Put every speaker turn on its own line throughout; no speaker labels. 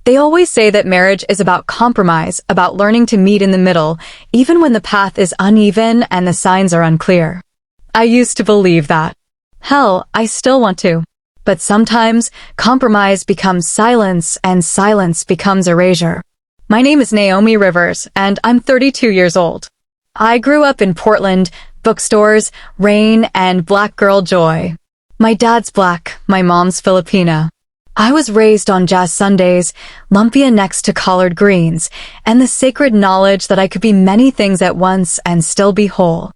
They always say that marriage is about compromise, about learning to meet in the middle, even when the path is uneven and the signs are unclear. I used to believe that. Hell, I still want to. But sometimes, compromise becomes silence, and silence becomes erasure. My name is Naomi Rivers, and I'm 32 years old. I grew up in Portland, bookstores, rain, and black girl joy. My dad's black, my mom's Filipina. I was raised on jazz Sundays, lumpia next to collard greens, and the sacred knowledge that I could be many things at once and still be whole.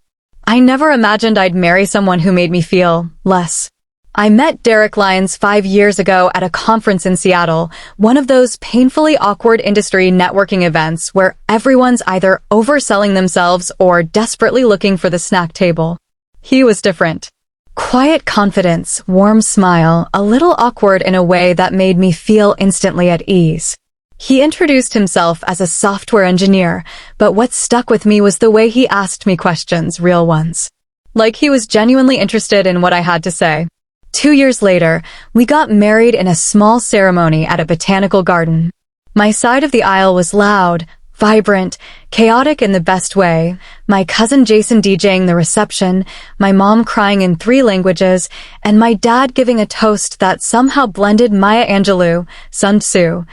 I never imagined I'd marry someone who made me feel less. I met Derek Lyons 5 years ago at a conference in Seattle, one of those painfully awkward industry networking events where everyone's either overselling themselves or desperately looking for the snack table. He was different. Quiet confidence, warm smile, a little awkward in a way that made me feel instantly at ease. He introduced himself as a software engineer, but what stuck with me was the way he asked me questions, real ones. Like he was genuinely interested in what I had to say. 2 years later, we got married in a small ceremony at a botanical garden. My side of the aisle was loud, vibrant, chaotic in the best way, my cousin Jason DJing the reception, my mom crying in 3 languages, and my dad giving a toast that somehow blended Maya Angelou, Sun Tzu,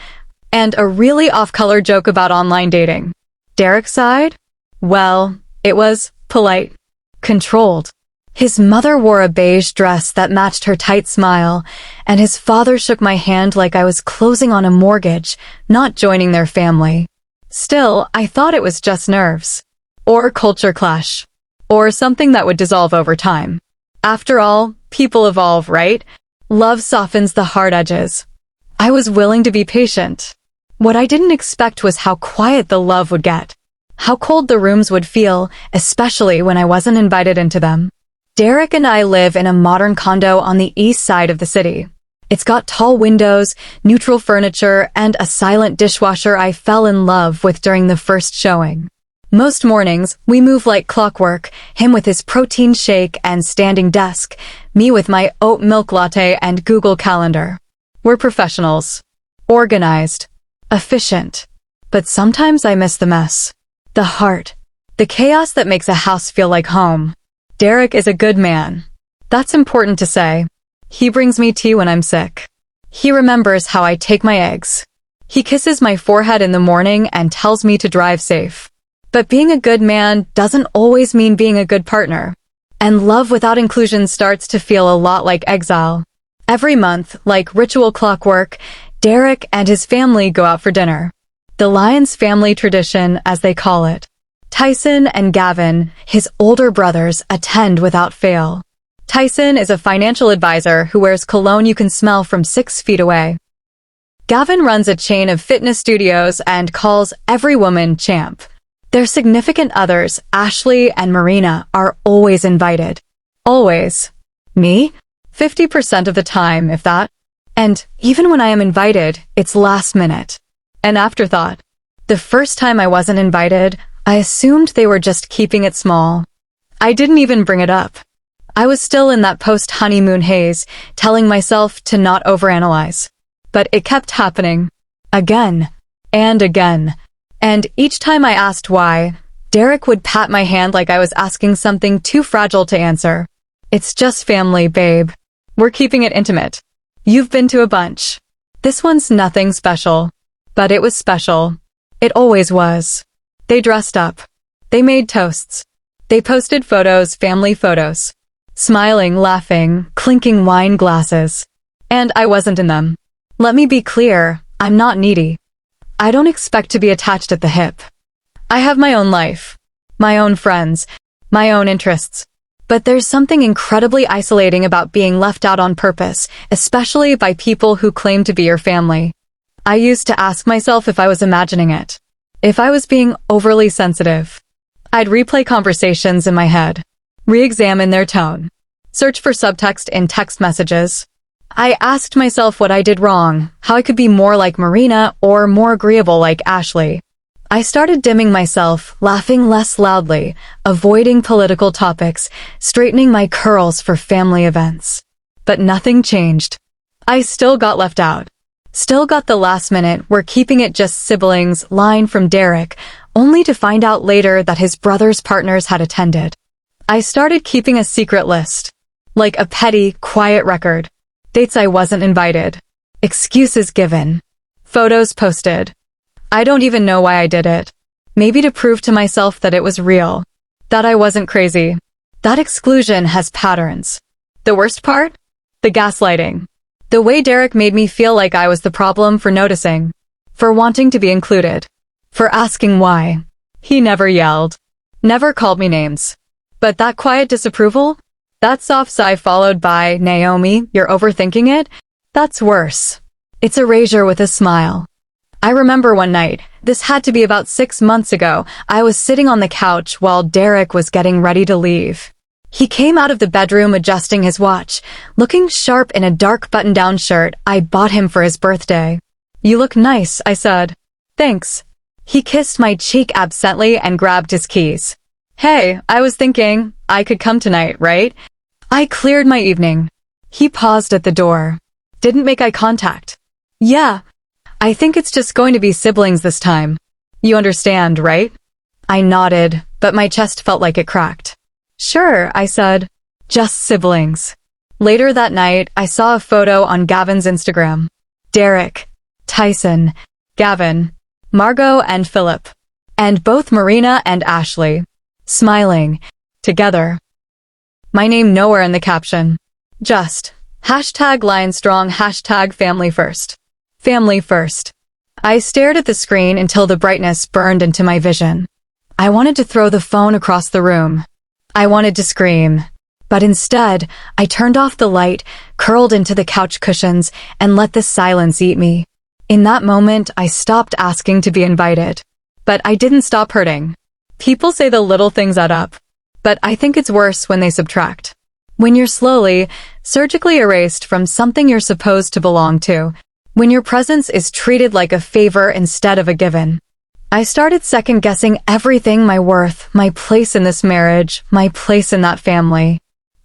and a really off-color joke about online dating. Derek's side? Well, it was polite, controlled. His mother wore a beige dress that matched her tight smile, and his father shook my hand like I was closing on a mortgage, not joining their family. Still, I thought it was just nerves. Or culture clash. Or something that would dissolve over time. After all, people evolve, right? Love softens the hard edges. I was willing to be patient. What I didn't expect was how quiet the love would get. How cold the rooms would feel, especially when I wasn't invited into them. Derek and I live in a modern condo on the east side of the city. It's got tall windows, neutral furniture, and a silent dishwasher I fell in love with during the first showing. Most mornings, we move like clockwork, him with his protein shake and standing desk, me with my oat milk latte and Google Calendar. We're professionals. Organized. Efficient. But sometimes I miss the mess. The heart. The chaos that makes a house feel like home. Derek is a good man. That's important to say. He brings me tea when I'm sick. He remembers how I take my eggs. He kisses my forehead in the morning and tells me to drive safe. But being a good man doesn't always mean being a good partner. And love without inclusion starts to feel a lot like exile. Every month, like ritual clockwork, Derek and his family go out for dinner. The Lyons family tradition, as they call it. Tyson and Gavin, his older brothers, attend without fail. Tyson is a financial advisor who wears cologne you can smell from 6 feet away. Gavin runs a chain of fitness studios and calls every woman champ. Their significant others, Ashley and Marina, are always invited. Always. Me? 50% of the time, if that. And even when I am invited, it's last minute. An afterthought. The first time I wasn't invited, I assumed they were just keeping it small. I didn't even bring it up. I was still in that post-honeymoon haze, telling myself to not overanalyze. But it kept happening. Again. And again. And each time I asked why, Derek would pat my hand like I was asking something too fragile to answer. It's just family, babe. We're keeping it intimate. You've been to a bunch. This one's nothing special. But it was special. It always was. They dressed up. They made toasts. They posted photos, family photos. Smiling, laughing, clinking wine glasses. And I wasn't in them. Let me be clear, I'm not needy. I don't expect to be attached at the hip. I have my own life, my own friends, my own interests. But there's something incredibly isolating about being left out on purpose, especially by people who claim to be your family. I used to ask myself if I was imagining it. If I was being overly sensitive. I'd replay conversations in my head. Re-examine their tone. Search for subtext in text messages. I asked myself what I did wrong, how I could be more like Marina or more agreeable like Ashley. I started dimming myself, laughing less loudly, avoiding political topics, straightening my curls for family events. But nothing changed. I still got left out. Still got the last minute, we're keeping it just siblings line from Derek, only to find out later that his brother's partners had attended. I started keeping a secret list. Like a petty, quiet record. Dates I wasn't invited. Excuses given. Photos posted. I don't even know why I did it. Maybe to prove to myself that it was real. That I wasn't crazy. That exclusion has patterns. The worst part? The gaslighting. The way Derek made me feel like I was the problem for noticing. For wanting to be included. For asking why. He never yelled. Never called me names. But that quiet disapproval? That soft sigh followed by, Naomi, you're overthinking it? That's worse. It's erasure with a smile. I remember one night, this had to be about 6 months ago, I was sitting on the couch while Derek was getting ready to leave. He came out of the bedroom adjusting his watch, looking sharp in a dark button-down shirt I bought him for his birthday. You look nice, I said. Thanks. He kissed my cheek absently and grabbed his keys. Hey, I was thinking, I could come tonight, right? I cleared my evening. He paused at the door. Didn't make eye contact. Yeah. I think it's just going to be siblings this time. You understand, right? I nodded, but my chest felt like it cracked. Sure, I said. Just siblings. Later that night, I saw a photo on Gavin's Instagram. Derek, Tyson, Gavin, Margot and Philip. And both Marina and Ashley. Smiling. Together. My name nowhere in the caption. Just. #LionStrong, #family first. Family first. I stared at the screen until the brightness burned into my vision. I wanted to throw the phone across the room. I wanted to scream. But instead, I turned off the light, curled into the couch cushions, and let the silence eat me. In that moment, I stopped asking to be invited. But I didn't stop hurting. People say the little things add up. But I think it's worse when they subtract. When you're slowly, surgically erased from something you're supposed to belong to. When your presence is treated like a favor instead of a given. I started second-guessing everything, my worth, my place in this marriage, my place in that family.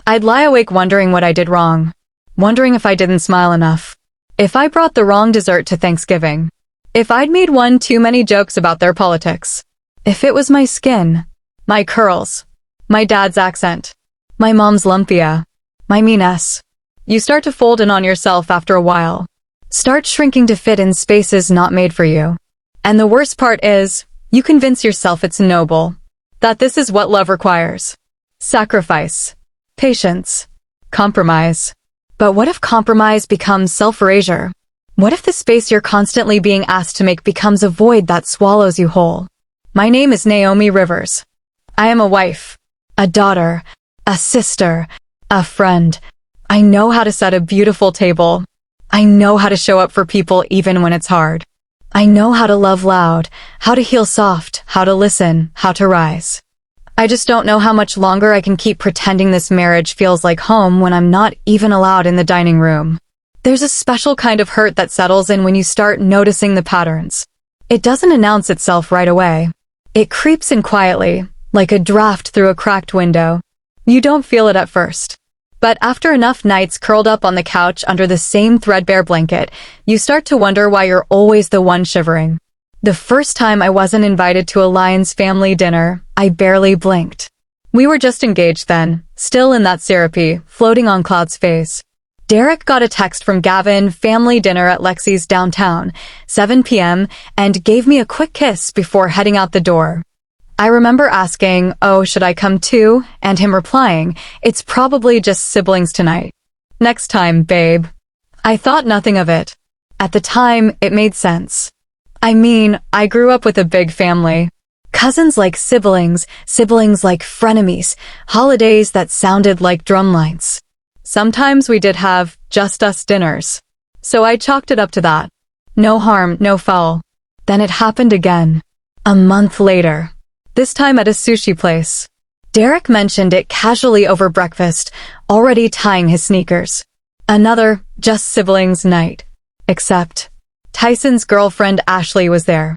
I'd lie awake wondering what I did wrong. Wondering if I didn't smile enough. If I brought the wrong dessert to Thanksgiving. If I'd made one too many jokes about their politics. If it was my skin. My curls. My dad's accent. My mom's lumpia. My meanness. You start to fold in on yourself after a while. Start shrinking to fit in spaces not made for you. And the worst part is, you convince yourself it's noble. That this is what love requires. Sacrifice. Patience. Compromise. But what if compromise becomes self-erasure? What if the space you're constantly being asked to make becomes a void that swallows you whole? My name is Naomi Rivers. I am a wife. A daughter. A sister. A friend. I know how to set a beautiful table. I know how to show up for people even when it's hard. I know how to love loud, how to heal soft, how to listen, how to rise. I just don't know how much longer I can keep pretending this marriage feels like home when I'm not even allowed in the dining room. There's a special kind of hurt that settles in when you start noticing the patterns. It doesn't announce itself right away. It creeps in quietly, like a draft through a cracked window. You don't feel it at first. But after enough nights curled up on the couch under the same threadbare blanket, you start to wonder why you're always the one shivering. The first time I wasn't invited to a Lyons family dinner, I barely blinked. We were just engaged then, still in that syrupy, floating on clouds phase. Derek got a text from Gavin, family dinner at Lexi's downtown, 7 p.m., and gave me a quick kiss before heading out the door. I remember asking, oh, should I come too? And him replying, it's probably just siblings tonight. Next time, babe. I thought nothing of it. At the time, it made sense. I mean, I grew up with a big family. Cousins like siblings, siblings like frenemies, holidays that sounded like drumlines. Sometimes we did have just us dinners. So I chalked it up to that. No harm, no foul. Then it happened again. A month later. This time at a sushi place. Derek mentioned it casually over breakfast, already tying his sneakers. Another just siblings night. Except Tyson's girlfriend Ashley was there.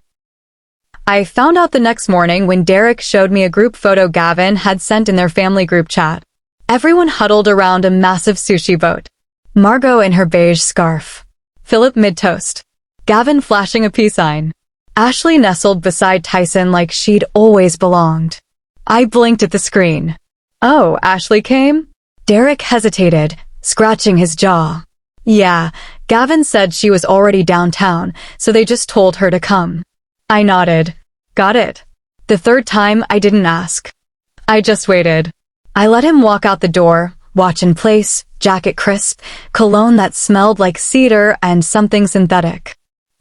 I found out the next morning when Derek showed me a group photo Gavin had sent in their family group chat. Everyone huddled around a massive sushi boat. Margot in her beige scarf. Philip mid-toast. Gavin flashing a peace sign. Ashley nestled beside Tyson like she'd always belonged. I blinked at the screen. Oh, Ashley came? Derek hesitated, scratching his jaw. Yeah, Gavin said she was already downtown, so they just told her to come. I nodded. Got it. The third time, I didn't ask. I just waited. I let him walk out the door, watch in place, jacket crisp, cologne that smelled like cedar and something synthetic.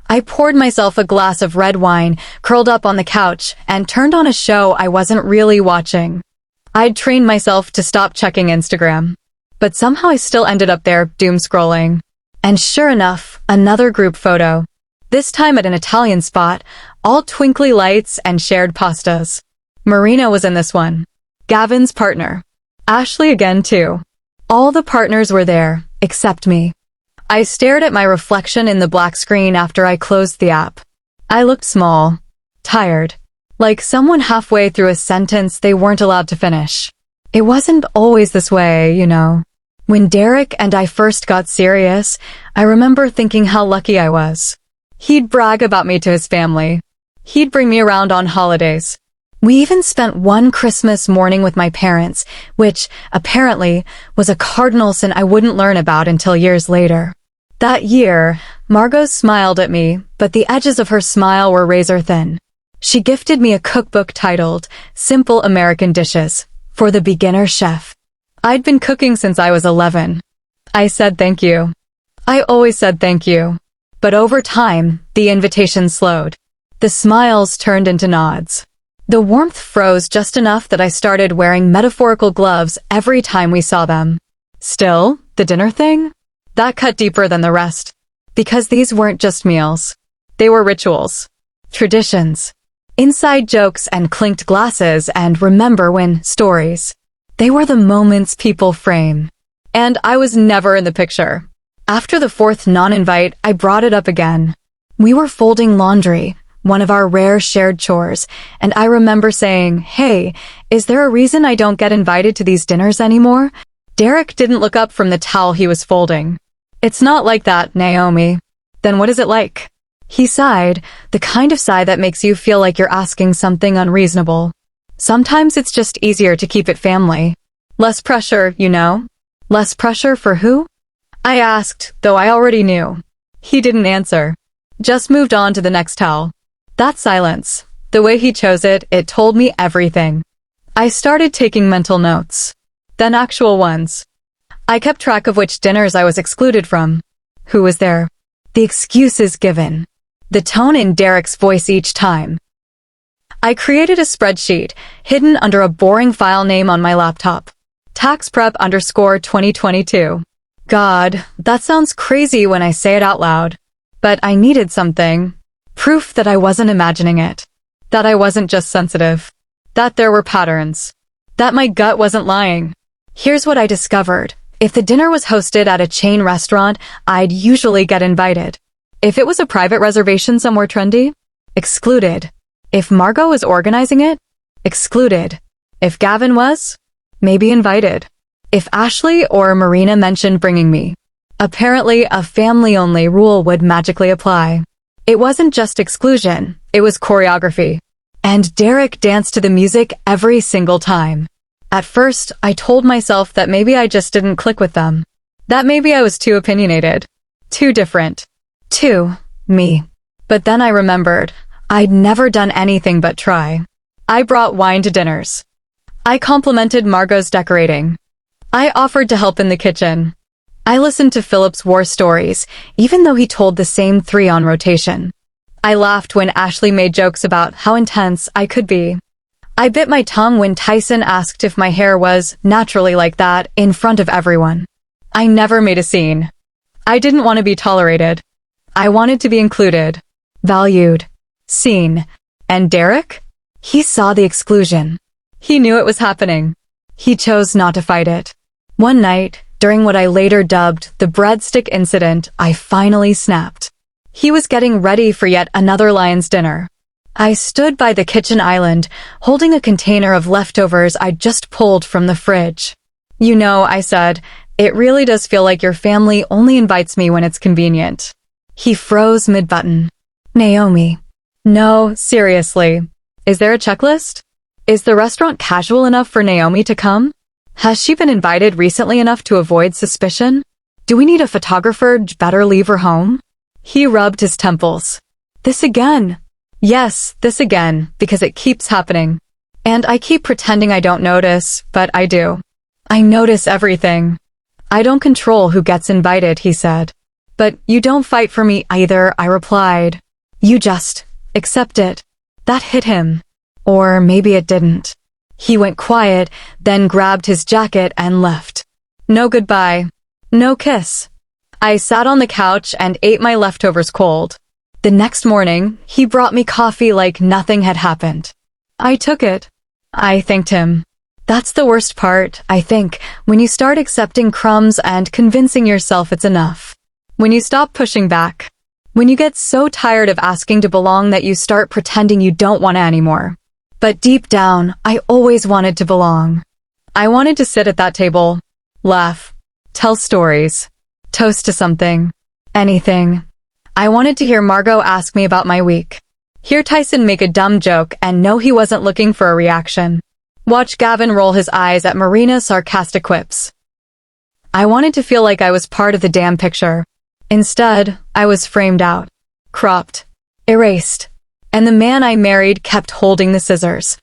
I poured myself a glass of red wine, curled up on the couch, and turned on a show I wasn't really watching. I'd trained myself to stop checking Instagram. But somehow I still ended up there, doom scrolling. And sure enough, another group photo. This time at an Italian spot, all twinkly lights and shared pastas. Marina was in this one. Gavin's partner. Ashley again too. All the partners were there, except me. I stared at my reflection in the black screen after I closed the app. I looked small. Tired. Like someone halfway through a sentence they weren't allowed to finish. It wasn't always this way, you know. When Derek and I first got serious, I remember thinking how lucky I was. He'd brag about me to his family. He'd bring me around on holidays. We even spent one Christmas morning with my parents, which, apparently, was a cardinal sin I wouldn't learn about until years later. That year, Margot smiled at me, but the edges of her smile were razor thin. She gifted me a cookbook titled Simple American Dishes for the Beginner Chef. I'd been cooking since I was 11. I said thank you. I always said thank you. But over time, the invitation slowed. The smiles turned into nods. The warmth froze just enough that I started wearing metaphorical gloves every time we saw them. Still, the dinner thing? That cut deeper than the rest. Because these weren't just meals. They were rituals. Traditions. Inside jokes and clinked glasses and remember when stories. They were the moments people frame. And I was never in the picture. After the fourth non-invite, I brought it up again. We were folding laundry, one of our rare shared chores, and I remember saying, hey, is there a reason I don't get invited to these dinners anymore? Derek didn't look up from the towel he was folding. It's not like that, Naomi. Then what is it like? He sighed, the kind of sigh that makes you feel like you're asking something unreasonable. Sometimes it's just easier to keep it family. Less pressure, you know? Less pressure for who? I asked, though I already knew. He didn't answer. Just moved on to the next towel. That silence, the way he chose it, it told me everything. I started taking mental notes. Then actual ones. I kept track of which dinners I was excluded from. Who was there? The excuses given. The tone in Derek's voice each time. I created a spreadsheet, hidden under a boring file name on my laptop. TaxPrep_2022. God, that sounds crazy when I say it out loud. But I needed something. Proof that I wasn't imagining it. That I wasn't just sensitive. That there were patterns. That my gut wasn't lying. Here's what I discovered. If the dinner was hosted at a chain restaurant, I'd usually get invited. If it was a private reservation somewhere trendy, excluded. If Margot was organizing it, excluded. If Gavin was, maybe invited. If Ashley or Marina mentioned bringing me, apparently a family-only rule would magically apply. It wasn't just exclusion, it was choreography. And Derek danced to the music every single time. At first, I told myself that maybe I just didn't click with them. That maybe I was too opinionated. Too different. Too me. But then I remembered, I'd never done anything but try. I brought wine to dinners. I complimented Margot's decorating. I offered to help in the kitchen. I listened to Philip's war stories, even though he told the same 3 on rotation. I laughed when Ashley made jokes about how intense I could be. I bit my tongue when Tyson asked if my hair was naturally like that in front of everyone. I never made a scene. I didn't want to be tolerated. I wanted to be included, valued, seen. And Derek? He saw the exclusion. He knew it was happening. He chose not to fight it. One night, during what I later dubbed the breadstick incident, I finally snapped. He was getting ready for yet another Lions dinner. I stood by the kitchen island, holding a container of leftovers I'd just pulled from the fridge. You know, I said, it really does feel like your family only invites me when it's convenient. He froze mid-button. Naomi. No, seriously. Is there a checklist? Is the restaurant casual enough for Naomi to come? Has she been invited recently enough to avoid suspicion? Do we need a photographer? Better leave her home? He rubbed his temples. This again. Yes, this again, because it keeps happening. And I keep pretending I don't notice, but I do. I notice everything. I don't control who gets invited, he said. But you don't fight for me either, I replied. You just accept it. That hit him. Or maybe it didn't. He went quiet, then grabbed his jacket and left. No goodbye. No kiss. I sat on the couch and ate my leftovers cold. The next morning, he brought me coffee like nothing had happened. I took it. I thanked him. That's the worst part, I think, when you start accepting crumbs and convincing yourself it's enough. When you stop pushing back. When you get so tired of asking to belong that you start pretending you don't want it anymore. But deep down, I always wanted to belong. I wanted to sit at that table, laugh, tell stories, toast to something, anything. I wanted to hear Margot ask me about my week. Hear Tyson make a dumb joke and know he wasn't looking for a reaction. Watch Gavin roll his eyes at Marina's sarcastic quips. I wanted to feel like I was part of the damn picture. Instead, I was framed out, cropped, erased, and the man I married kept holding the scissors.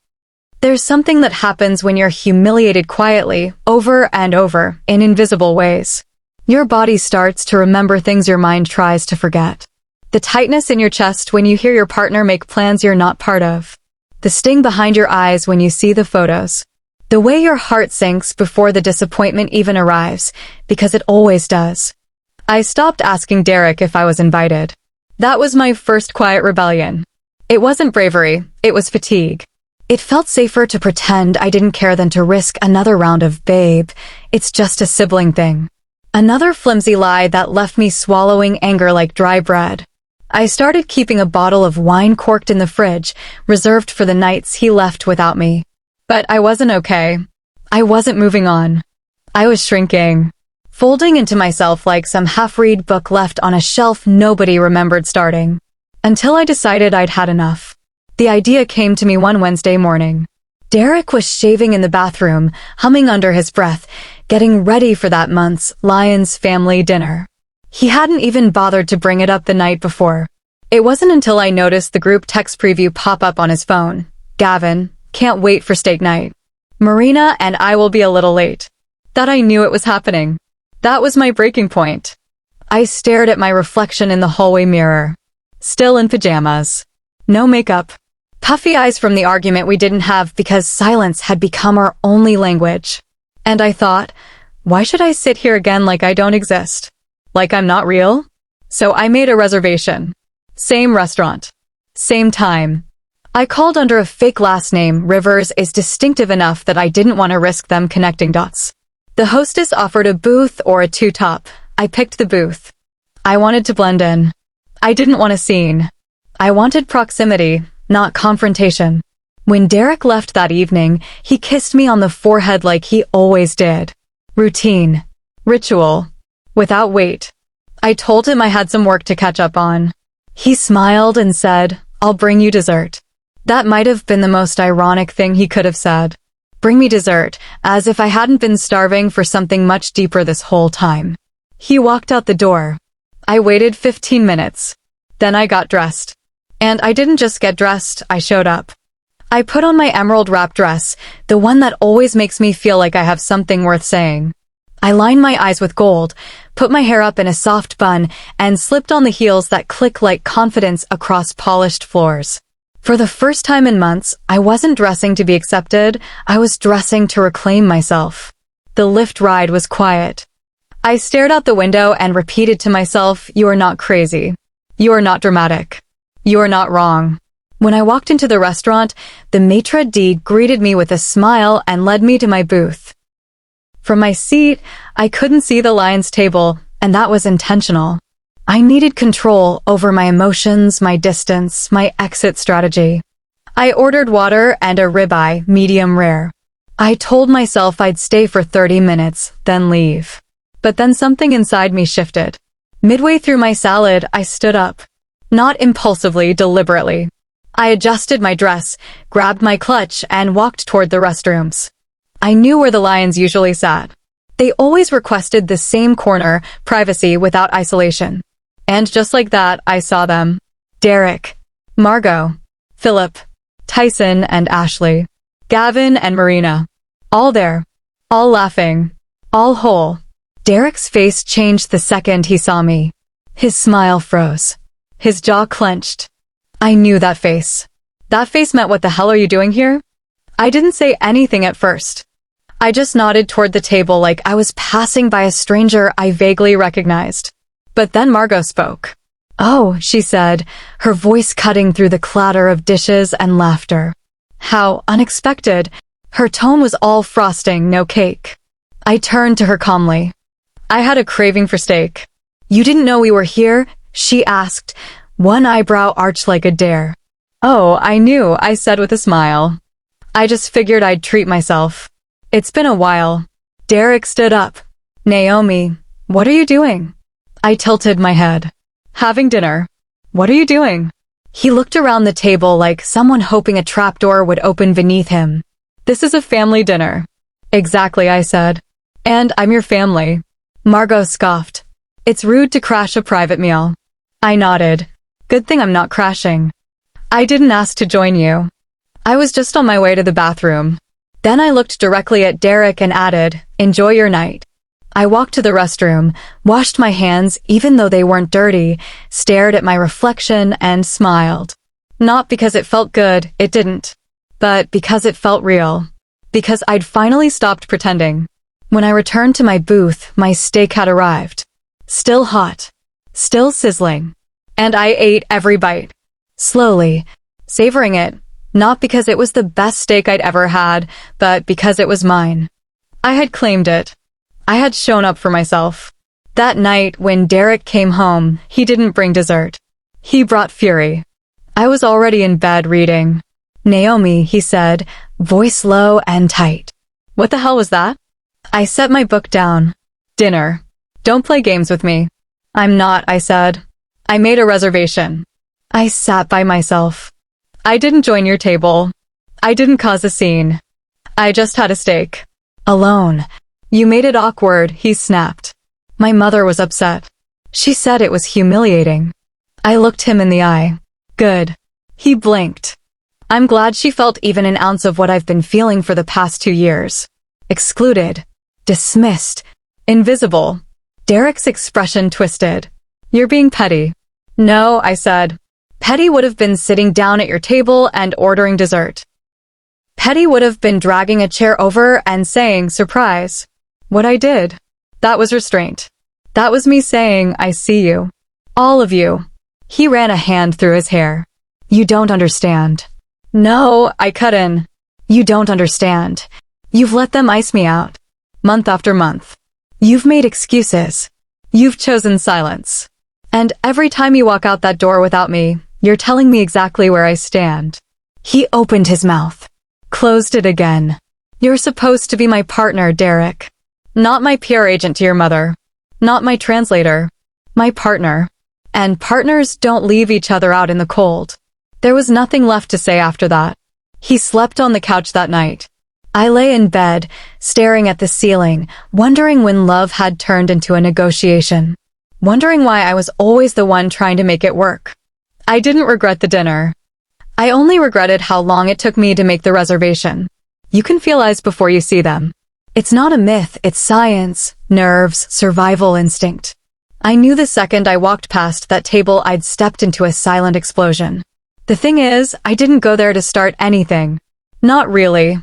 There's something that happens when you're humiliated quietly, over and over, in invisible ways. Your body starts to remember things your mind tries to forget. The tightness in your chest when you hear your partner make plans you're not part of. The sting behind your eyes when you see the photos. The way your heart sinks before the disappointment even arrives, because it always does. I stopped asking Derek if I was invited. That was my first quiet rebellion. It wasn't bravery, it was fatigue. It felt safer to pretend I didn't care than to risk another round of babe, it's just a sibling thing. Another flimsy lie that left me swallowing anger like dry bread. I started keeping a bottle of wine corked in the fridge, reserved for the nights he left without me. But I wasn't okay. I wasn't moving on. I was shrinking. Folding into myself like some half-read book left on a shelf nobody remembered starting. Until I decided I'd had enough. The idea came to me one Wednesday morning. Derek was shaving in the bathroom, humming under his breath, getting ready for that month's Lions family dinner. He hadn't even bothered to bring it up the night before. It wasn't until I noticed the group text preview pop up on his phone. Gavin, can't wait for steak night. Marina and I will be a little late. That I knew it was happening. That was my breaking point. I stared at my reflection in the hallway mirror. Still in pajamas. No makeup. Puffy eyes from the argument we didn't have because silence had become our only language. And I thought, why should I sit here again like I don't exist? Like I'm not real? So I made a reservation. Same restaurant. Same time. I called under a fake last name. Rivers is distinctive enough that I didn't want to risk them connecting dots. The hostess offered a booth or a two-top. I picked the booth. I wanted to blend in. I didn't want a scene. I wanted proximity, not confrontation. When Derek left that evening, he kissed me on the forehead like he always did. Routine. Ritual. Without weight. I told him I had some work to catch up on. He smiled and said, I'll bring you dessert. That might have been the most ironic thing he could have said. Bring me dessert, as if I hadn't been starving for something much deeper this whole time. He walked out the door. I waited 15 minutes. Then I got dressed. And I didn't just get dressed, I showed up. I put on my emerald wrap dress, the one that always makes me feel like I have something worth saying. I lined my eyes with gold, put my hair up in a soft bun, and slipped on the heels that click like confidence across polished floors. For the first time in months, I wasn't dressing to be accepted, I was dressing to reclaim myself. The lift ride was quiet. I stared out the window and repeated to myself, you are not crazy. You are not dramatic. You are not wrong. When I walked into the restaurant, the maitre d' greeted me with a smile and led me to my booth. From my seat, I couldn't see the Lions table, and that was intentional. I needed control over my emotions, my distance, my exit strategy. I ordered water and a ribeye, medium rare. I told myself I'd stay for 30 minutes, then leave. But then something inside me shifted. Midway through my salad, I stood up. Not impulsively, deliberately. I adjusted my dress, grabbed my clutch, and walked toward the restrooms. I knew where the lions usually sat. They always requested the same corner, privacy without isolation. And just like that, I saw them. Derek, Margot, Philip, Tyson and Ashley, Gavin and Marina. All there. All laughing. All whole. Derek's face changed the second he saw me. His smile froze. His jaw clenched. I knew that face. That face meant, "What the hell are you doing here?" I didn't say anything at first. I just nodded toward the table like I was passing by a stranger I vaguely recognized. But then Margot spoke. "Oh," she said, her voice cutting through the clatter of dishes and laughter. How unexpected. Her tone was all frosting, no cake. I turned to her calmly. "I had a craving for steak." "You didn't know we were here?" she asked, one eyebrow arched like a dare. "Oh, I knew," I said with a smile. "I just figured I'd treat myself. It's been a while." Derek stood up. "Naomi, what are you doing?" I tilted my head. "Having dinner." "What are you doing?" He looked around the table like someone hoping a trapdoor would open beneath him. "This is a family dinner." "Exactly," I said. "And I'm your family." Margot scoffed. "It's rude to crash a private meal." I nodded. "Good thing I'm not crashing." "I didn't ask to join you. I was just on my way to the bathroom." Then I looked directly at Derek and added, "Enjoy your night." I walked to the restroom, washed my hands even though they weren't dirty, stared at my reflection and smiled. Not because it felt good, it didn't. But because it felt real. Because I'd finally stopped pretending. When I returned to my booth, my steak had arrived. Still hot. Still sizzling. And I ate every bite. Slowly. Savoring it. Not because it was the best steak I'd ever had, but because it was mine. I had claimed it. I had shown up for myself. That night, when Derek came home, he didn't bring dessert. He brought fury. I was already in bed reading. "Naomi," he said, voice low and tight. "What the hell was that?" I set my book down. "Dinner. Don't play games with me." "I'm not," I said. "I made a reservation." I sat by myself. "I didn't join your table. I didn't cause a scene. I just had a steak. Alone." "You made it awkward," he snapped. My mother was upset. She said it was humiliating. I looked him in the eye. "Good." He blinked. I'm glad she felt even an ounce of what I've been feeling for the past 2 years. Excluded. Dismissed. Invisible. Derek's expression twisted. "You're being petty." "No," I said. Petty would have been sitting down at your table and ordering dessert. Petty would have been dragging a chair over and saying, "Surprise." What I did. That was restraint. That was me saying, "I see you. All of you." He ran a hand through his hair. "You don't understand." "No," I cut in. "You don't understand. You've let them ice me out. Month after month. You've made excuses. You've chosen silence. And every time you walk out that door without me, you're telling me exactly where I stand." He opened his mouth. Closed it again. "You're supposed to be my partner, Derek. Not my PR agent to your mother. Not my translator. My partner. And partners don't leave each other out in the cold." There was nothing left to say after that. He slept on the couch that night. I lay in bed, staring at the ceiling, wondering when love had turned into a negotiation. Wondering why I was always the one trying to make it work. I didn't regret the dinner. I only regretted how long it took me to make the reservation. You can feel eyes before you see them. It's not a myth, it's science, nerves, survival instinct. I knew the second I walked past that table I'd stepped into a silent explosion. The thing is, I didn't go there to start anything. Not really.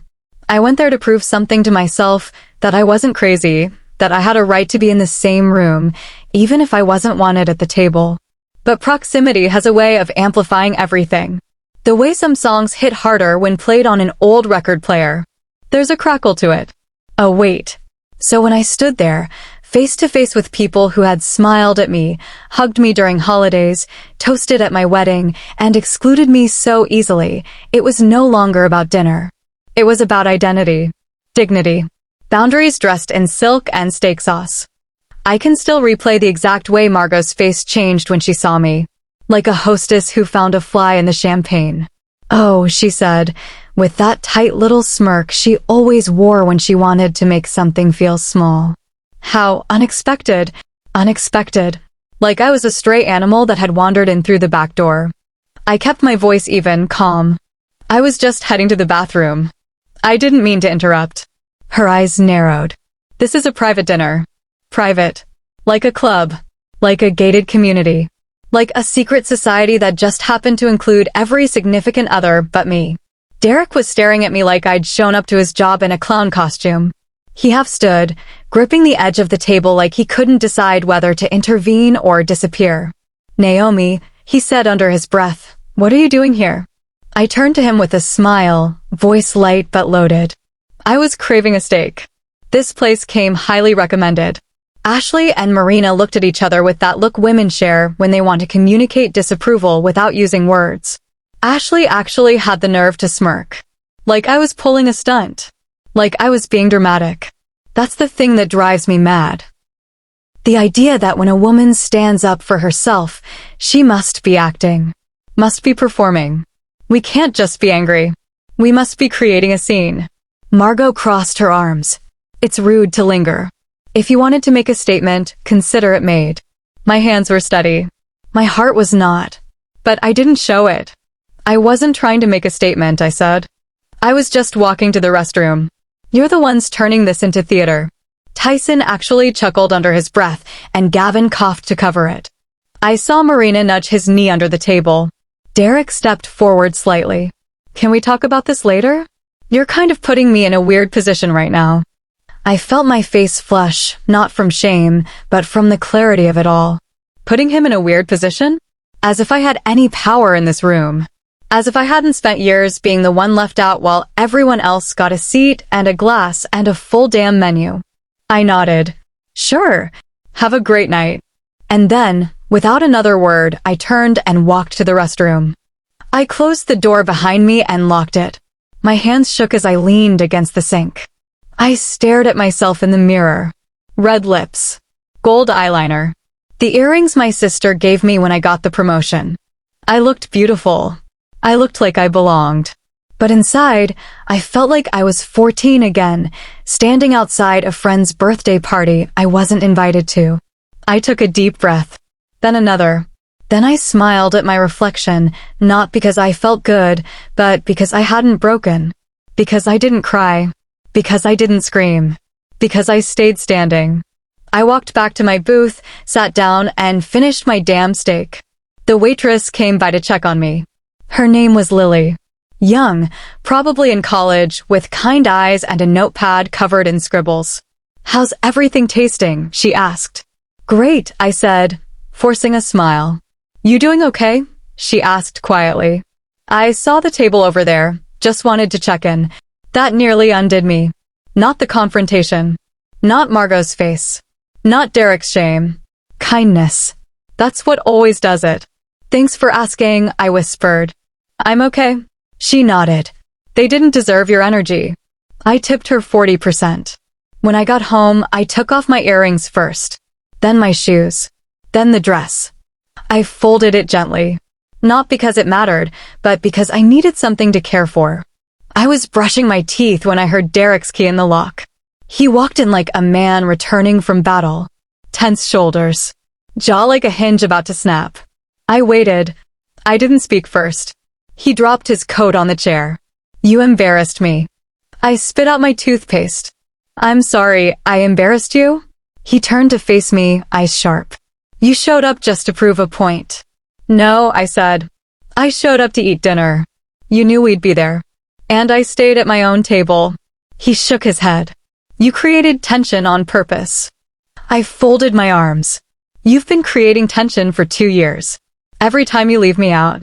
I went there to prove something to myself, that I wasn't crazy, that I had a right to be in the same room, even if I wasn't wanted at the table. But proximity has a way of amplifying everything. The way some songs hit harder when played on an old record player. There's a crackle to it. Oh, wait. So when I stood there, face to face with people who had smiled at me, hugged me during holidays, toasted at my wedding, and excluded me so easily, it was no longer about dinner. It was about identity, dignity, boundaries dressed in silk and steak sauce. I can still replay the exact way Margot's face changed when she saw me. Like a hostess who found a fly in the champagne. "Oh," she said, with that tight little smirk she always wore when she wanted to make something feel small. How unexpected. Unexpected. Like I was a stray animal that had wandered in through the back door. I kept my voice even, calm. "I was just heading to the bathroom. I didn't mean to interrupt." Her eyes narrowed. "This is a private dinner." Private. Like a club. Like a gated community. Like a secret society that just happened to include every significant other but me. Derek was staring at me like I'd shown up to his job in a clown costume. He half stood, gripping the edge of the table like he couldn't decide whether to intervene or disappear. "Naomi," he said under his breath, "what are you doing here?" I turned to him with a smile, voice light but loaded. I was craving a steak. This place came highly recommended. Ashley and Marina looked at each other with that look women share when they want to communicate disapproval without using words. Ashley actually had the nerve to smirk. Like I was pulling a stunt. Like I was being dramatic. That's the thing that drives me mad. The idea that when a woman stands up for herself, she must be acting. Must be performing. We can't just be angry. We must be creating a scene. Margot crossed her arms. It's rude to linger. If you wanted to make a statement, consider it made. My hands were steady. My heart was not. But I didn't show it. I wasn't trying to make a statement, I said. I was just walking to the restroom. You're the ones turning this into theater. Tyson actually chuckled under his breath, and Gavin coughed to cover it. I saw Marina nudge his knee under the table. Derek stepped forward slightly. Can we talk about this later? You're kind of putting me in a weird position right now. I felt my face flush, not from shame, but from the clarity of it all. Putting him in a weird position? As if I had any power in this room. As if I hadn't spent years being the one left out while everyone else got a seat and a glass and a full damn menu. I nodded. Sure. Have a great night. And then, without another word, I turned and walked to the restroom. I closed the door behind me and locked it. My hands shook as I leaned against the sink. I stared at myself in the mirror. Red lips. Gold eyeliner. The earrings my sister gave me when I got the promotion. I looked beautiful. I looked like I belonged. But inside, I felt like I was 14 again, standing outside a friend's birthday party I wasn't invited to. I took a deep breath. Then another. Then I smiled at my reflection, not because I felt good, but because I hadn't broken. Because I didn't cry. Because I didn't scream. Because I stayed standing. I walked back to my booth, sat down, and finished my damn steak. The waitress came by to check on me. Her name was Lily. Young, probably in college, with kind eyes and a notepad covered in scribbles. "How's everything tasting?" she asked. "Great," I said, forcing a smile. "You doing okay?" she asked quietly. I saw the table over there, just wanted to check in. That nearly undid me. Not the confrontation. Not Margot's face. Not Derek's shame. Kindness. That's what always does it. "Thanks for asking," I whispered. "I'm okay." She nodded. "They didn't deserve your energy." I tipped her 40%. When I got home, I took off my earrings first. Then my shoes. Then the dress. I folded it gently. Not because it mattered, but because I needed something to care for. I was brushing my teeth when I heard Derek's key in the lock. He walked in like a man returning from battle. Tense shoulders. Jaw like a hinge about to snap. I waited. I didn't speak first. He dropped his coat on the chair. "You embarrassed me." I spit out my toothpaste. "I'm sorry, I embarrassed you?" He turned to face me, eyes sharp. "You showed up just to prove a point." "No," I said. "I showed up to eat dinner. You knew we'd be there. And I stayed at my own table." He shook his head. "You created tension on purpose." I folded my arms. "You've been creating tension for 2 years. Every time you leave me out.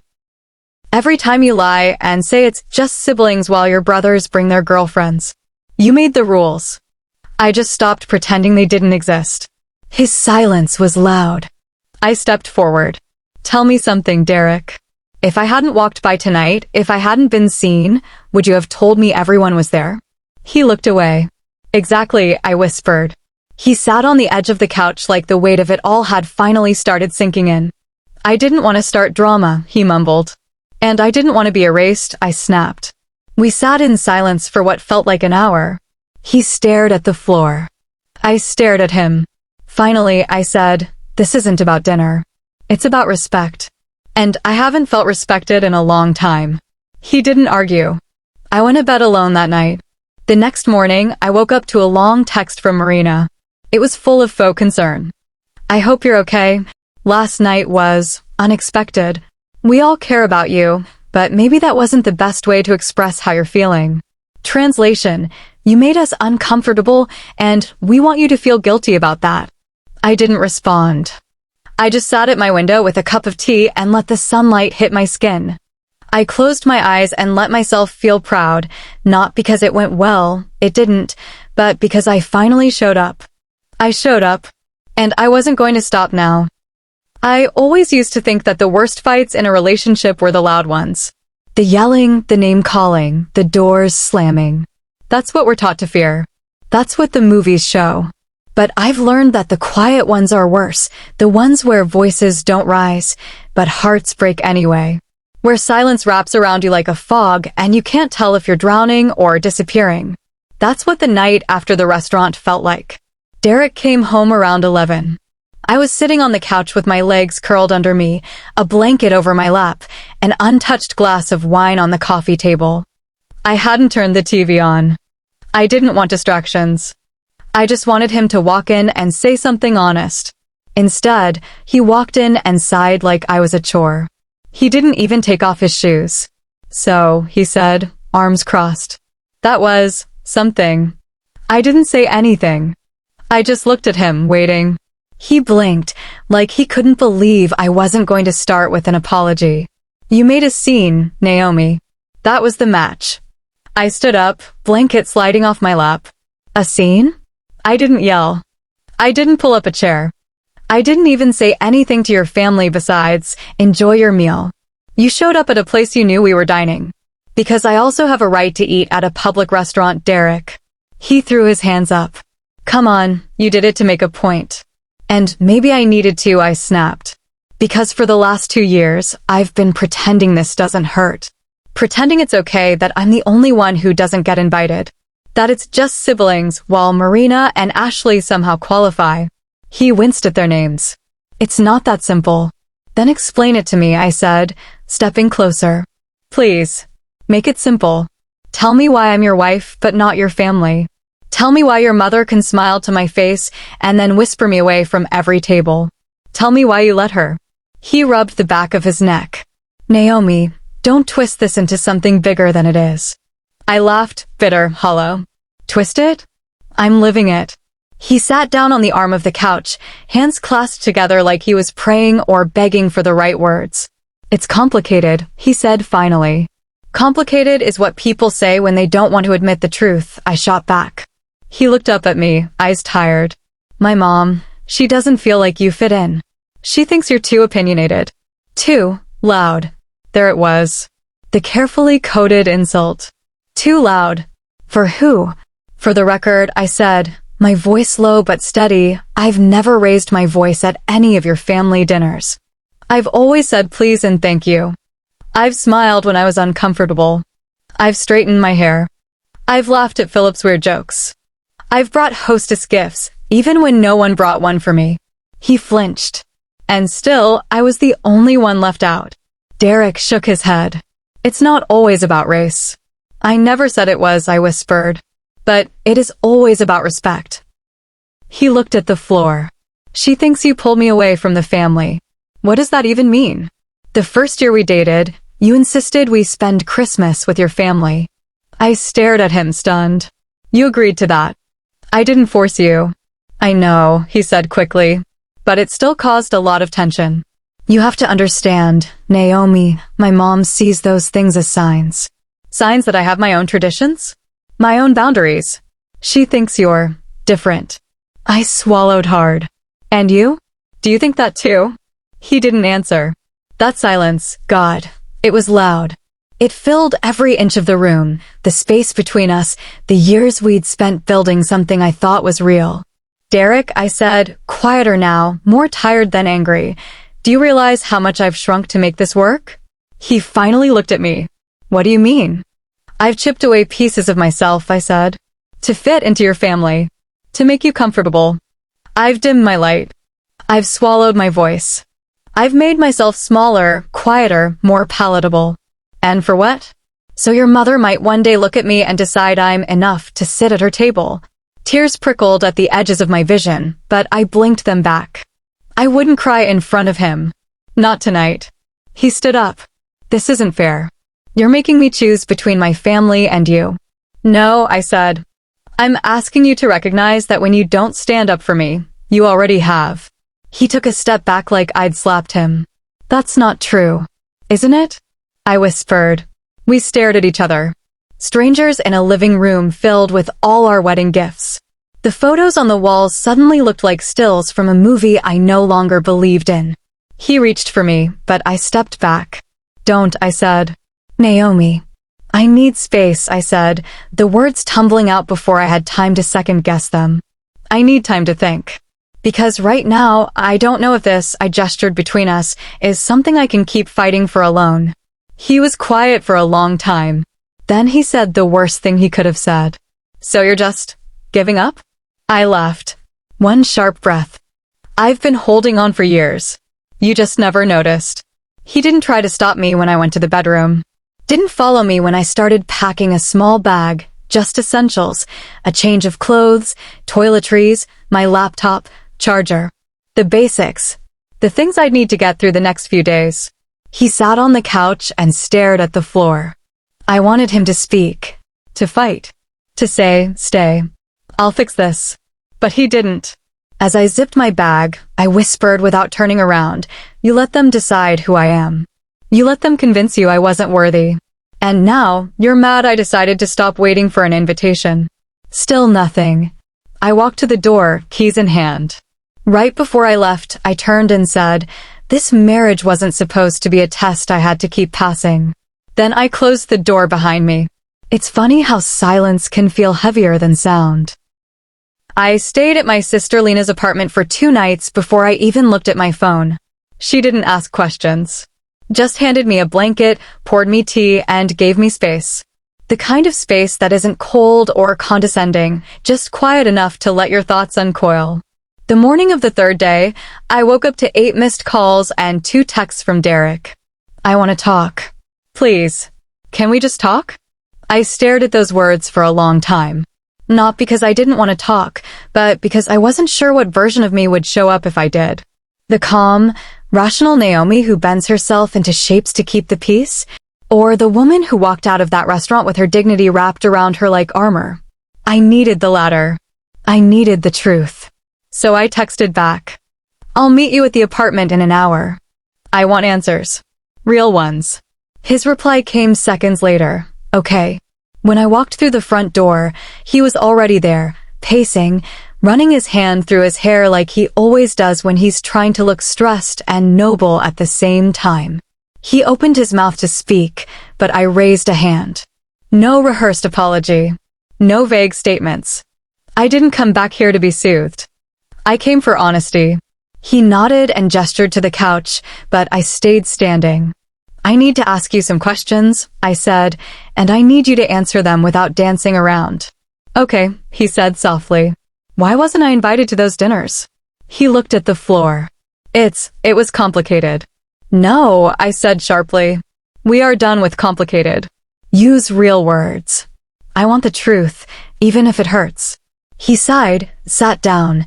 Every time you lie and say it's just siblings while your brothers bring their girlfriends. You made the rules. I just stopped pretending they didn't exist." His silence was loud. I stepped forward. "Tell me something, Derek. If I hadn't walked by tonight, if I hadn't been seen, would you have told me everyone was there?" He looked away. "Exactly," I whispered. He sat on the edge of the couch like the weight of it all had finally started sinking in. I didn't want to start drama, he mumbled. And I didn't want to be erased, I snapped. We sat in silence for what felt like an hour. He stared at the floor. I stared at him. Finally, I said, "This isn't about dinner. It's about respect. And I haven't felt respected in a long time." He didn't argue. I went to bed alone that night. The next morning, I woke up to a long text from Marina. It was full of faux concern. "I hope you're okay. Last night was unexpected. We all care about you, but maybe that wasn't the best way to express how you're feeling. Translation, you made us uncomfortable, and we want you to feel guilty about that." I didn't respond. I just sat at my window with a cup of tea and let the sunlight hit my skin. I closed my eyes and let myself feel proud, not because it went well, it didn't, but because I finally showed up. I showed up, and I wasn't going to stop now. I always used to think that the worst fights in a relationship were the loud ones. The yelling, the name-calling, the doors slamming. That's what we're taught to fear. That's what the movies show. But I've learned that the quiet ones are worse, the ones where voices don't rise, but hearts break anyway. Where silence wraps around you like a fog and you can't tell if you're drowning or disappearing. That's what the night after the restaurant felt like. Derek came home around 11. I was sitting on the couch with my legs curled under me, a blanket over my lap, an untouched glass of wine on the coffee table. I hadn't turned the TV on. I didn't want distractions. I just wanted him to walk in and say something honest. Instead, he walked in and sighed like I was a chore. He didn't even take off his shoes. "So," he said, arms crossed. That was something. I didn't say anything. I just looked at him, waiting. He blinked, like he couldn't believe I wasn't going to start with an apology. "You made a scene, Naomi." That was the match. I stood up, blanket sliding off my lap. "A scene?" I didn't yell. I didn't pull up a chair. I didn't even say anything to your family besides, "Enjoy your meal." You showed up at a place you knew we were dining. Because I also have a right to eat at a public restaurant, Derek. He threw his hands up. "Come on, you did it to make a point." And maybe I needed to, I snapped. Because for the last 2 years, I've been pretending this doesn't hurt. Pretending it's okay that I'm the only one who doesn't get invited. That it's just siblings while Marina and Ashley somehow qualify. He winced at their names. "It's not that simple." "Then explain it to me," I said, stepping closer. "Please, make it simple. Tell me why I'm your wife, but not your family. Tell me why your mother can smile to my face and then whisper me away from every table. Tell me why you let her." He rubbed the back of his neck. "Naomi, don't twist this into something bigger than it is." I laughed, bitter, hollow. "Twist it? I'm living it." He sat down on the arm of the couch, hands clasped together like he was praying or begging for the right words. "It's complicated," he said finally. "Complicated is what people say when they don't want to admit the truth," I shot back. He looked up at me, eyes tired. "My mom, she doesn't feel like you fit in. She thinks you're too opinionated. Too loud." There it was. The carefully coded insult. Too loud. For who? For the record, I said, my voice low but steady, "I've never raised my voice at any of your family dinners. I've always said please and thank you. I've smiled when I was uncomfortable. I've straightened my hair. I've laughed at Philip's weird jokes. I've brought hostess gifts, even when no one brought one for me." He flinched. And still, I was the only one left out. Derek shook his head. "It's not always about race." "I never said it was," I whispered. "But it is always about respect." He looked at the floor. "She thinks you pulled me away from the family. What does that even mean? The first year we dated, you insisted we spend Christmas with your family." I stared at him, stunned. "You agreed to that. I didn't force you." "I know," he said quickly. "But it still caused a lot of tension." "You have to understand, Naomi, my mom sees those things as signs." "Signs that I have my own traditions? My own boundaries. She thinks you're different." I swallowed hard. "And you? Do you think that too?" He didn't answer. That silence, God, it was loud. It filled every inch of the room, the space between us, the years we'd spent building something I thought was real. Derek, I said, quieter now, more tired than angry. Do you realize how much I've shrunk to make this work? He finally looked at me. What do you mean? I've chipped away pieces of myself, I said. To fit into your family. To make you comfortable. I've dimmed my light. I've swallowed my voice. I've made myself smaller, quieter, more palatable. And for what? So your mother might one day look at me and decide I'm enough to sit at her table. Tears prickled at the edges of my vision, but I blinked them back. I wouldn't cry in front of him. Not tonight. He stood up. This isn't fair. You're making me choose between my family and you. No, I said. I'm asking you to recognize that when you don't stand up for me, you already have. He took a step back like I'd slapped him. That's not true. Isn't it? I whispered. We stared at each other. Strangers in a living room filled with all our wedding gifts. The photos on the walls suddenly looked like stills from a movie I no longer believed in. He reached for me, but I stepped back. Don't, I said. Naomi. I need space, I said, the words tumbling out before I had time to second-guess them. I need time to think. Because right now, I don't know if this, I gestured between us, is something I can keep fighting for alone. He was quiet for a long time. Then he said the worst thing he could have said. So you're just giving up? I laughed. One sharp breath. I've been holding on for years. You just never noticed. He didn't try to stop me when I went to the bedroom. Didn't follow me when I started packing a small bag, just essentials, a change of clothes, toiletries, my laptop, charger. The basics. The things I'd need to get through the next few days. He sat on the couch and stared at the floor. I wanted him to speak, to fight, to say, stay. I'll fix this. But he didn't. As I zipped my bag, I whispered without turning around, you let them decide who I am. You let them convince you I wasn't worthy. And now, you're mad I decided to stop waiting for an invitation. Still nothing. I walked to the door, keys in hand. Right before I left, I turned and said, this marriage wasn't supposed to be a test I had to keep passing. Then I closed the door behind me. It's funny how silence can feel heavier than sound. I stayed at my sister Lena's apartment for 2 nights before I even looked at my phone. She didn't ask questions. Just handed me a blanket, poured me tea, and gave me space. The kind of space that isn't cold or condescending, just quiet enough to let your thoughts uncoil. The morning of the 3rd day, I woke up to 8 missed calls and 2 texts from Derek. I want to talk. Please. Can we just talk? I stared at those words for a long time. Not because I didn't want to talk, but because I wasn't sure what version of me would show up if I did. The calm, rational Naomi who bends herself into shapes to keep the peace, or the woman who walked out of that restaurant with her dignity wrapped around her like armor. I needed the latter. I needed the truth. So I texted back. I'll meet you at the apartment in an hour. I want answers. Real ones. His reply came seconds later. Okay. When I walked through the front door, he was already there, pacing, running his hand through his hair like he always does when he's trying to look stressed and noble at the same time. He opened his mouth to speak, but I raised a hand. No rehearsed apology. No vague statements. I didn't come back here to be soothed. I came for honesty. He nodded and gestured to the couch, but I stayed standing. I need to ask you some questions, I said, and I need you to answer them without dancing around. Okay, he said softly. Why wasn't I invited to those dinners? He looked at the floor. It was complicated. No, I said sharply. We are done with complicated. Use real words. I want the truth, even if it hurts. He sighed, sat down,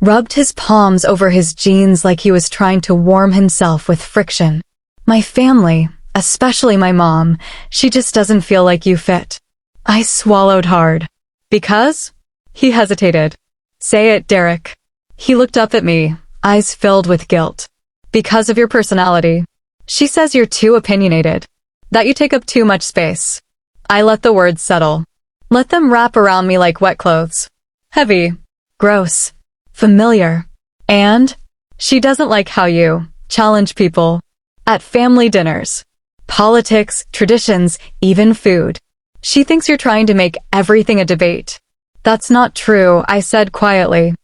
rubbed his palms over his jeans like he was trying to warm himself with friction. My family, especially my mom, she just doesn't feel like you fit. I swallowed hard. Because? He hesitated. Say it, Derek. He looked up at me, eyes filled with guilt. Because of your personality. She says you're too opinionated. That you take up too much space. I let the words settle. Let them wrap around me like wet clothes. Heavy. Gross. Familiar. And? She doesn't like how you challenge people. At family dinners. Politics, traditions, even food. She thinks you're trying to make everything a debate. That's not true, I said quietly.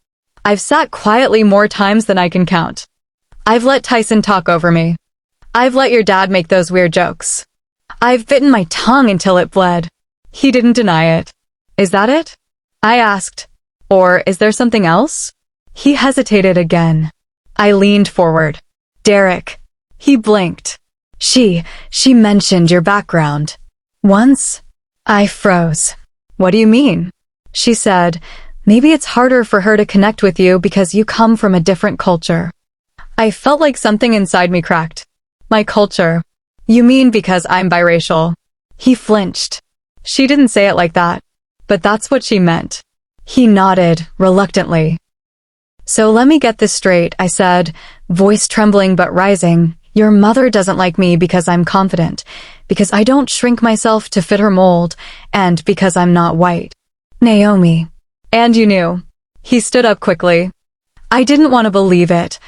I've sat quietly more times than I can count. I've let Tyson talk over me. I've let your dad make those weird jokes. I've bitten my tongue until it bled. He didn't deny it. Is that it? I asked. Or is there something else? He hesitated again. I leaned forward. Derek. He blinked. She mentioned your background. Once? I froze. What do you mean? She said, maybe it's harder for her to connect with you because you come from a different culture. I felt like something inside me cracked. My culture. You mean because I'm biracial? He flinched. She didn't say it like that, but that's what she meant. He nodded, reluctantly. So let me get this straight, I said, voice trembling but rising. Your mother doesn't like me because I'm confident, because I don't shrink myself to fit her mold, and because I'm not white. Naomi. And you knew. He stood up quickly. I didn't want to believe it.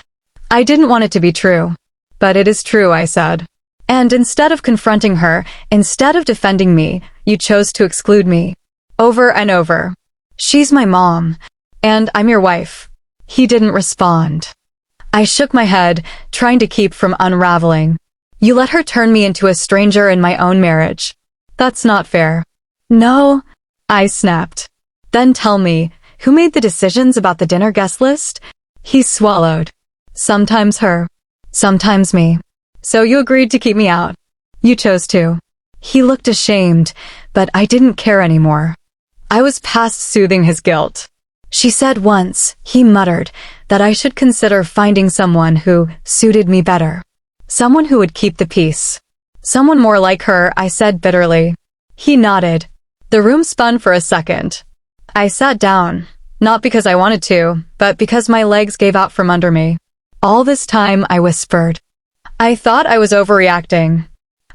I didn't want it to be true. But it is true, I said. And instead of confronting her, instead of defending me, you chose to exclude me. Over and over. She's my mom. And I'm your wife. He didn't respond. I shook my head, trying to keep from unraveling. You let her turn me into a stranger in my own marriage. That's not fair. No, I snapped. Then tell me, who made the decisions about the dinner guest list? He swallowed. Sometimes her. Sometimes me. So you agreed to keep me out. You chose to. He looked ashamed, but I didn't care anymore. I was past soothing his guilt. She said once, he muttered, that I should consider finding someone who suited me better. Someone who would keep the peace. Someone more like her, I said bitterly. He nodded. The room spun for a second. I sat down, not because I wanted to, but because my legs gave out from under me. All this time, I whispered. I thought I was overreacting.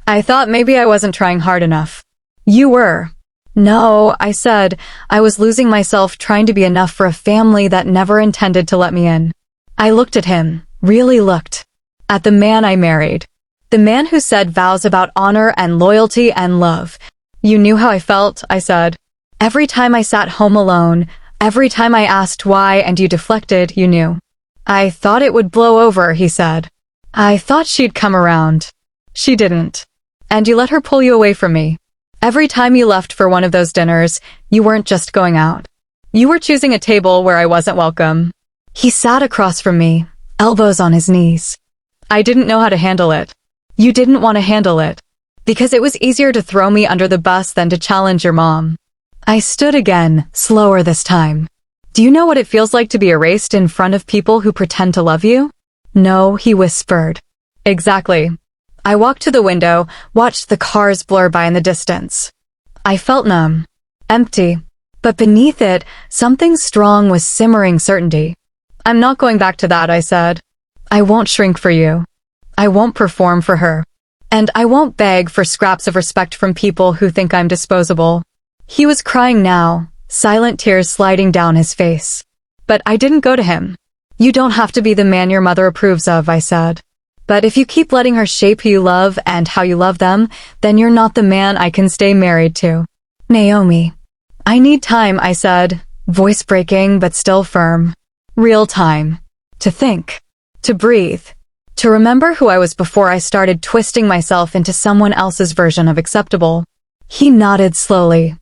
I thought maybe I wasn't trying hard enough. You were. No, I said, I was losing myself trying to be enough for a family that never intended to let me in. I looked at him, really looked. At the man I married. The man who said vows about honor and loyalty and love. You knew how I felt, I said. Every time I sat home alone, every time I asked why and you deflected, you knew. I thought it would blow over, he said. I thought she'd come around. She didn't. And you let her pull you away from me. Every time you left for one of those dinners, you weren't just going out. You were choosing a table where I wasn't welcome. He sat across from me, elbows on his knees. I didn't know how to handle it. You didn't want to handle it. Because it was easier to throw me under the bus than to challenge your mom. I stood again, slower this time. Do you know what it feels like to be erased in front of people who pretend to love you? No, he whispered. Exactly. I walked to the window, watched the cars blur by in the distance. I felt numb, empty, but beneath it, something strong was simmering certainty. I'm not going back to that, I said. I won't shrink for you. I won't perform for her. And I won't beg for scraps of respect from people who think I'm disposable. He was crying now, silent tears sliding down his face. But I didn't go to him. You don't have to be the man your mother approves of, I said. But if you keep letting her shape who you love and how you love them, then you're not the man I can stay married to. Naomi. I need time, I said, voice breaking but still firm. Real time. To think. To breathe. To remember who I was before I started twisting myself into someone else's version of acceptable. He nodded slowly.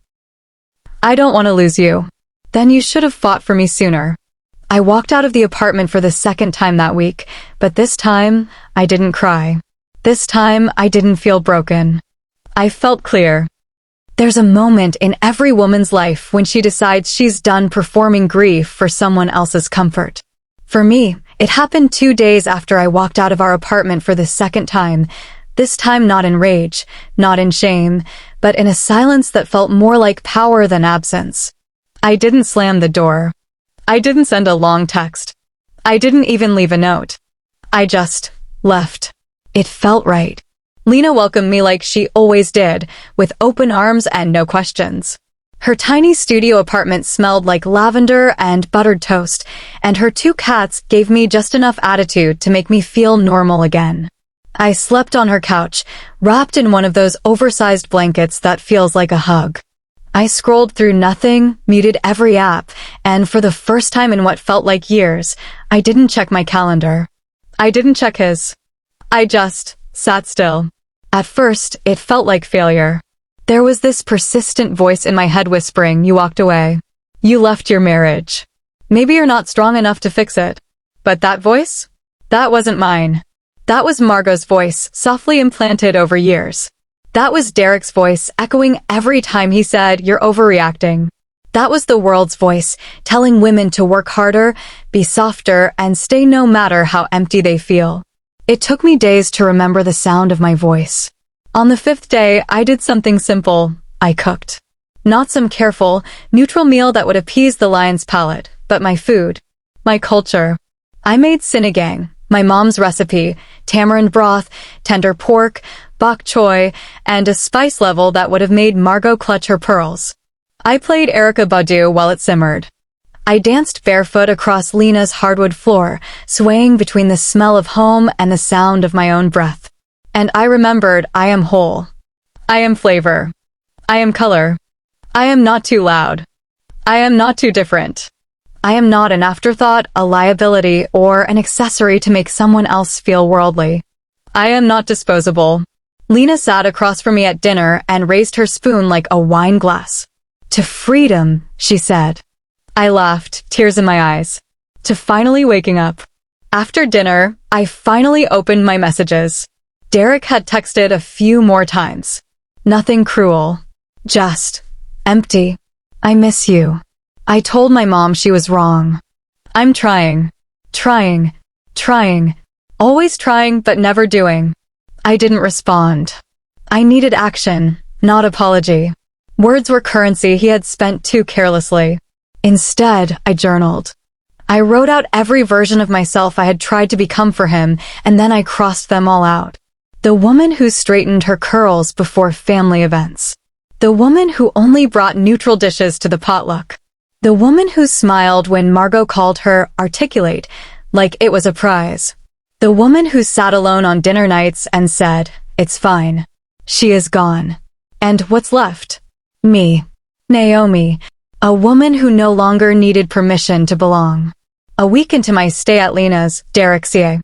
I don't want to lose you. Then you should have fought for me sooner. I walked out of the apartment for the second time that week, but this time, I didn't cry. This time, I didn't feel broken. I felt clear. There's a moment in every woman's life when she decides she's done performing grief for someone else's comfort. For me, it happened 2 days after I walked out of our apartment for the second time, this time not in rage, not in shame, but in a silence that felt more like power than absence. I didn't slam the door. I didn't send a long text. I didn't even leave a note. I just left. It felt right. Lena welcomed me like she always did, with open arms and no questions. Her tiny studio apartment smelled like lavender and buttered toast, and her 2 cats gave me just enough attitude to make me feel normal again. I slept on her couch, wrapped in one of those oversized blankets that feels like a hug. I scrolled through nothing, muted every app, and for the first time in what felt like years, I didn't check my calendar. I didn't check his. I just sat still. At first, it felt like failure. There was this persistent voice in my head whispering, "You walked away. You left your marriage. Maybe you're not strong enough to fix it." But that voice? That wasn't mine. That was Margot's voice, softly implanted over years. That was Derek's voice, echoing every time he said, "You're overreacting." That was the world's voice, telling women to work harder, be softer, and stay no matter how empty they feel. It took me days to remember the sound of my voice. On the 5th day, I did something simple. I cooked. Not some careful, neutral meal that would appease the lion's palate, but my food. My culture. I made sinigang, my mom's recipe, tamarind broth, tender pork, bok choy, and a spice level that would have made Margot clutch her pearls. I played Erykah Badu while it simmered. I danced barefoot across Lena's hardwood floor, swaying between the smell of home and the sound of my own breath. And I remembered I am whole. I am flavor. I am color. I am not too loud. I am not too different. I am not an afterthought, a liability, or an accessory to make someone else feel worldly. I am not disposable. Lena sat across from me at dinner and raised her spoon like a wine glass. "To freedom," she said. I laughed, tears in my eyes. To finally waking up. After dinner, I finally opened my messages. Derek had texted a few more times. Nothing cruel. Just empty. "I miss you. I told my mom she was wrong. I'm trying. Trying. Trying. Always trying but never doing." I didn't respond. I needed action, not apology. Words were currency he had spent too carelessly. Instead, I journaled. I wrote out every version of myself I had tried to become for him, and then I crossed them all out. The woman who straightened her curls before family events. The woman who only brought neutral dishes to the potluck. The woman who smiled when Margot called her articulate, like it was a prize. The woman who sat alone on dinner nights and said, "It's fine." She is gone. And what's left? Me. Naomi. A woman who no longer needed permission to belong. A week into my stay at Lena's, Derek C.A.